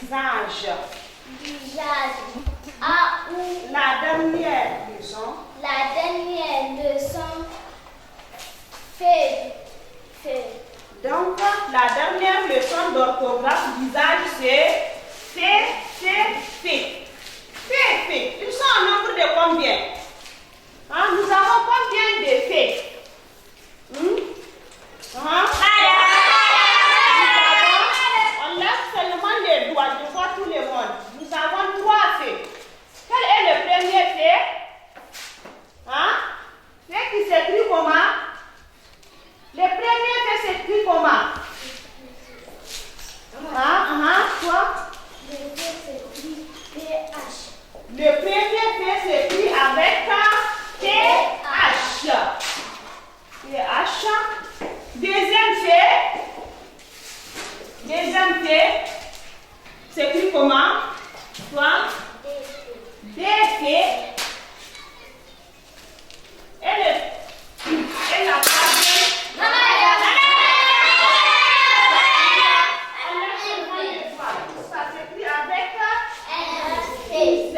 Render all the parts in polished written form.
visage. Visage. A ou La dernière leçon. la dernière leçon. Fait. Donc, la dernière leçon d'orthographe visage, c'est fait. Ils sont en nombre de combien? Hein? Nous avons combien de faits? On lève seulement les doigts, je vois tout le monde. Nous avons 3 faits. Quel est le premier fait? Fait qui s'écrit comment? Le premier fait s'écrit comment? Quoi? Le fait s'écrit PH. Le premier fait s'écrit avec TH. TH. Deuxième fait s'écrit comment? Toi? DF. Et la troisième. Ça s'écrit avec Z.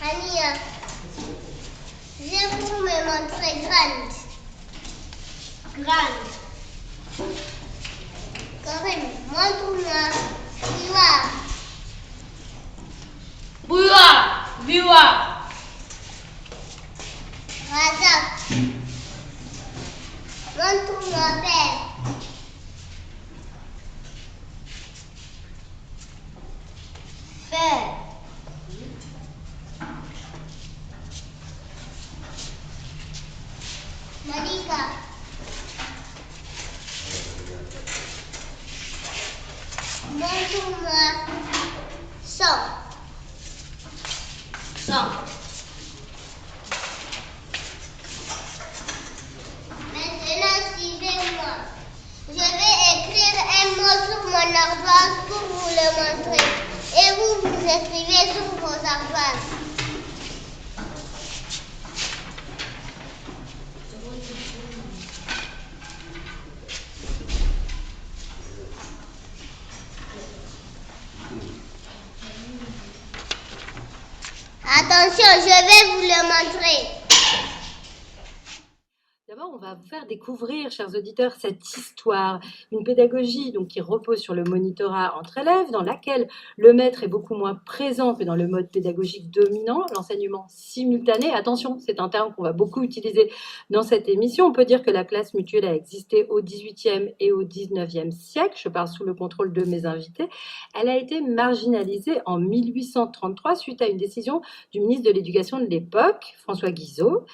Ania, je vais vous me montrer grande. Grande. Corinne, montre-moi. Bouilloire. Bouilloire. Razak. Montre-moi père. Fer. Malika. Montre-moi sang. Sang. Maintenant, suivez-moi. Je vais écrire un mot sur mon ardoise pour vous le montrer. Et vous, vous écrivez sur vos ardoises. Attention, je vais vous le montrer. D'abord, on va vous faire découvrir, chers auditeurs, cette histoire, une pédagogie donc, qui repose sur le monitorat entre élèves, dans laquelle le maître est beaucoup moins présent que dans le mode pédagogique dominant, l'enseignement simultané. Attention, c'est un terme qu'on va beaucoup utiliser dans cette émission. On peut dire que la classe mutuelle a existé au XVIIIe et au XIXe siècle. Je parle sous le contrôle de mes invités. Elle a été marginalisée en 1833 suite à une décision du ministre de l'Éducation de l'époque, François Guizot.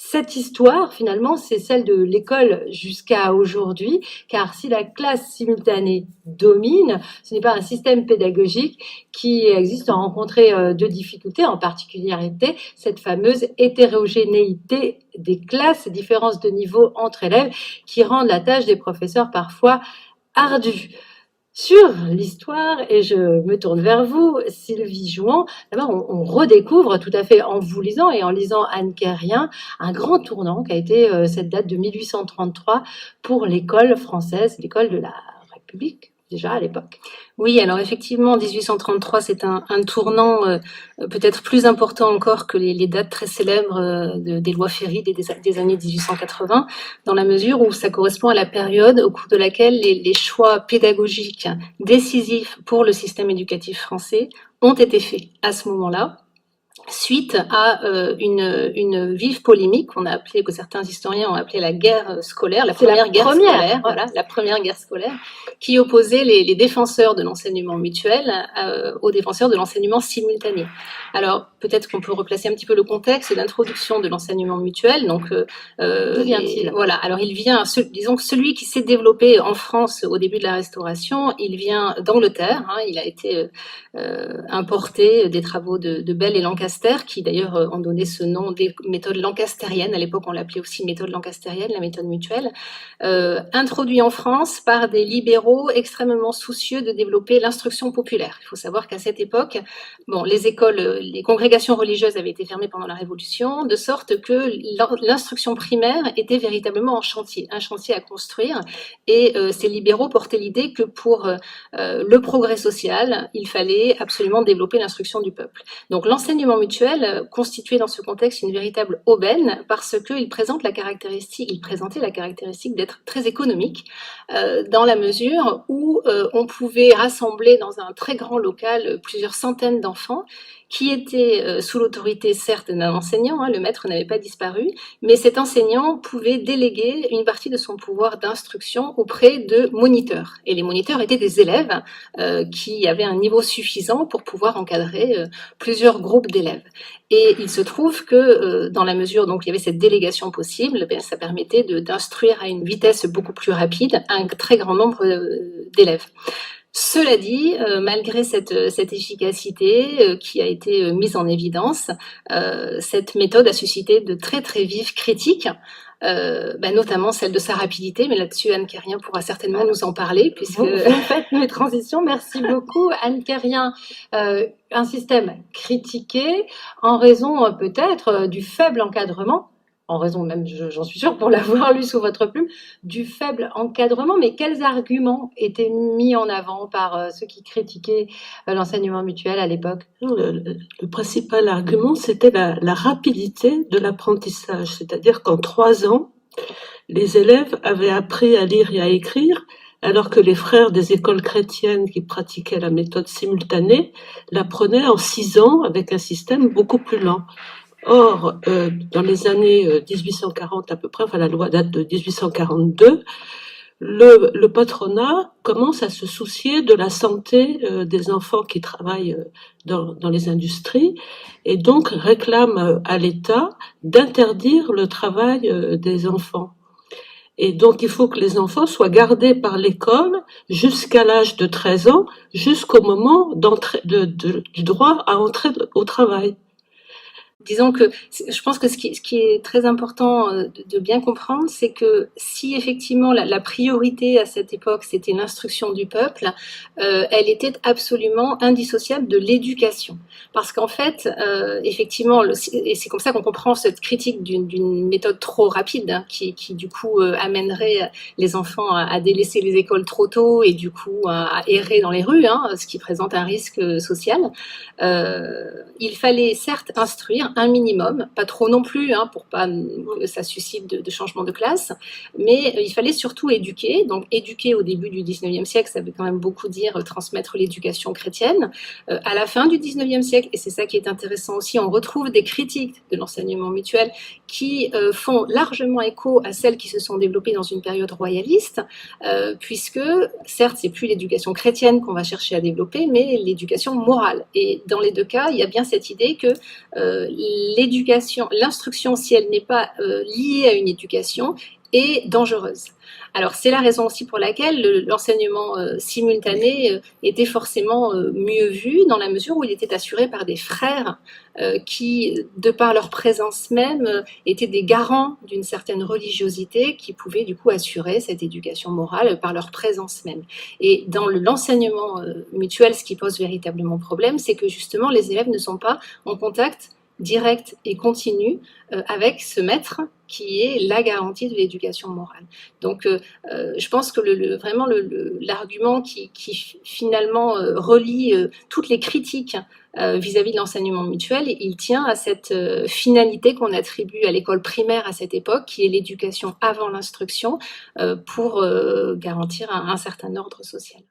Cette histoire, finalement, c'est celle de l'école jusqu'à aujourd'hui, car si la classe simultanée domine, ce n'est pas un système pédagogique qui existe à rencontrer de difficultés, en particularité cette fameuse hétérogénéité des classes, ces différences de niveau entre élèves qui rendent la tâche des professeurs parfois ardue. Sur l'histoire, et je me tourne vers vous, Sylvie Jouan, d'abord on redécouvre tout à fait en vous lisant et en lisant Anne Kérien, un grand tournant qui a été cette date de 1833 pour l'école française, l'école de la République, déjà à l'époque. Oui, alors effectivement, 1833, c'est un tournant peut-être plus important encore que les dates très célèbres des lois Ferry des années 1880, dans la mesure où ça correspond à la période au cours de laquelle les choix pédagogiques décisifs pour le système éducatif français ont été faits à ce moment-là, suite à une vive polémique qu'on a appelée, que certains historiens ont appelée la guerre scolaire, la première guerre scolaire, voilà, la première guerre scolaire, qui opposait les défenseurs de l'enseignement mutuel aux défenseurs de l'enseignement simultané. Alors, peut-être qu'on peut replacer un petit peu le contexte, l'introduction de l'enseignement mutuel. Donc, d'où vient-il ? Voilà. Alors, il vient, disons que celui qui s'est développé en France au début de la Restauration, il vient d'Angleterre. Hein, il a été importé des travaux de Bell et Lancaster, qui d'ailleurs ont donné ce nom des méthodes lancastériennes. À l'époque, on l'appelait aussi méthode lancastérienne, la méthode mutuelle, introduit en France par des libéraux extrêmement soucieux de développer l'instruction populaire. Il faut savoir qu'à cette époque, bon, les écoles, les congrégations religieuses avaient été fermées pendant la Révolution, de sorte que l'instruction primaire était véritablement un chantier à construire. Et ces libéraux portaient l'idée que pour le progrès social, il fallait absolument développer l'instruction du peuple. Donc l'enseignement mutuel mutuel constituait dans ce contexte une véritable aubaine parce qu'il présentait la caractéristique d'être très économique dans la mesure où on pouvait rassembler dans un très grand local plusieurs centaines d'enfants qui étaient sous l'autorité certes d'un enseignant, le maître n'avait pas disparu, mais cet enseignant pouvait déléguer une partie de son pouvoir d'instruction auprès de moniteurs. Et les moniteurs étaient des élèves qui avaient un niveau suffisant pour pouvoir encadrer plusieurs groupes d'élèves. Et il se trouve que dans la mesure donc il y avait cette délégation possible, ça permettait d'instruire à une vitesse beaucoup plus rapide un très grand nombre d'élèves. Cela dit, malgré cette efficacité qui a été mise en évidence, cette méthode a suscité de très très vives critiques, notamment celle de sa rapidité, mais là-dessus Anne Quérien pourra certainement nous en parler, puisque vous faites mes transitions. Merci beaucoup Anne Quérien. Un système critiqué en raison peut-être du faible encadrement, en raison même, j'en suis sûre pour l'avoir lu sous votre plume, du faible encadrement. Mais quels arguments étaient mis en avant par ceux qui critiquaient l'enseignement mutuel à l'époque? Le principal argument, c'était la rapidité de l'apprentissage. C'est-à-dire qu'en 3 ans, les élèves avaient appris à lire et à écrire, alors que les frères des écoles chrétiennes qui pratiquaient la méthode simultanée l'apprenaient en 6 ans avec un système beaucoup plus lent. Or, dans les années 1840 à peu près, la loi date de 1842, le patronat commence à se soucier de la santé des enfants qui travaillent dans les industries et donc réclame à l'État d'interdire le travail des enfants. Et donc, il faut que les enfants soient gardés par l'école jusqu'à l'âge de 13 ans, jusqu'au moment du droit à entrer au travail. Disons que je pense que ce qui est très important de bien comprendre, c'est que si effectivement la priorité à cette époque, c'était l'instruction du peuple, elle était absolument indissociable de l'éducation. Parce qu'en fait, effectivement, et c'est comme ça qu'on comprend cette critique d'une méthode trop rapide, qui du coup amènerait les enfants à délaisser les écoles trop tôt et du coup à errer dans les rues, ce qui présente un risque social. Il fallait certes instruire un minimum, pas trop non plus, pour pas que ça suscite de changement de classe, mais il fallait surtout éduquer. Donc éduquer au début du 19e siècle, ça veut quand même beaucoup dire transmettre l'éducation chrétienne. À la fin du 19e siècle, et c'est ça qui est intéressant aussi, on retrouve des critiques de l'enseignement mutuel qui font largement écho à celles qui se sont développées dans une période royaliste, puisque certes c'est plus l'éducation chrétienne qu'on va chercher à développer, mais l'éducation morale. Et dans les deux cas, il y a bien cette idée que l'instruction, si elle n'est pas liée à une éducation, est dangereuse. Alors c'est la raison aussi pour laquelle l'enseignement simultané était forcément mieux vu, dans la mesure où il était assuré par des frères qui, de par leur présence même, étaient des garants d'une certaine religiosité qui pouvaient du coup assurer cette éducation morale par leur présence même. Et dans l'enseignement mutuel, ce qui pose véritablement problème, c'est que justement les élèves ne sont pas en contact direct et continu avec ce maître qui est la garantie de l'éducation morale. Donc je pense que vraiment l'argument qui finalement relie toutes les critiques vis-à-vis de l'enseignement mutuel, il tient à cette finalité qu'on attribue à l'école primaire à cette époque, qui est l'éducation avant l'instruction, pour garantir un certain ordre social.